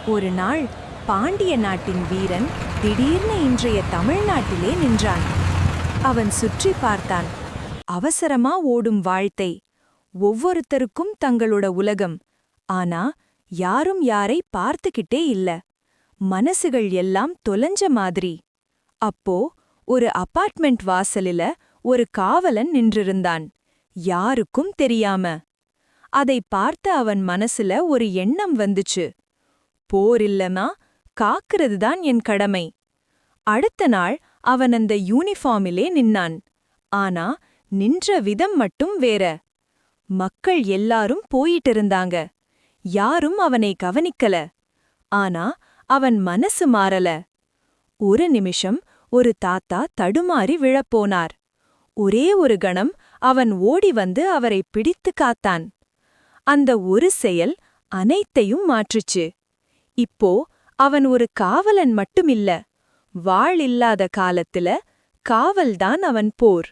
ஒரு நாள் பாண்டிய நாட்டின் வீரன் திடீர்னு இன்றைய தமிழ்நாட்டிலே நின்றான். அவன் சுற்றி பார்த்தான். அவசரமா ஓடும் வாழ்த்தை, ஒவ்வொருத்தருக்கும் தங்களோட உலகம். ஆனா யாரும் யாரை பார்த்துக்கிட்டே இல்ல. மனசுகள் எல்லாம் தொலைஞ்ச மாதிரி. அப்போ ஒரு அபார்ட்மெண்ட் வாசலில ஒரு காவலன் நின்றிருந்தான், யாருக்கும் தெரியாம. அதை பார்த்த அவன் மனசுல ஒரு எண்ணம் வந்துச்சு. போர் இல்லனா காக்கிறதுதான் என் கடமை. அடுத்த நாள் அவன் அந்த யூனிஃபார்மிலே நின்னான். ஆனா நின்ற விதம் மட்டும் வேற. மக்கள் எல்லாரும் போயிட்டிருந்தாங்க. யாரும் அவனை கவனிக்கல. ஆனா அவன் மனசு மாறல. ஒரு நிமிஷம் ஒரு தாத்தா தடுமாறி விழப்போனார். ஒரே ஒரு கணம் அவன் ஓடி வந்து அவரை பிடித்து காத்தான். அந்த ஒரு செயல் அனைத்தையும் மாற்றுச்சு. இப்போ அவன் ஒரு காவலன் மட்டுமில்ல, வாள் இல்லாத காலத்துல காவல்தான் அவன் போர்.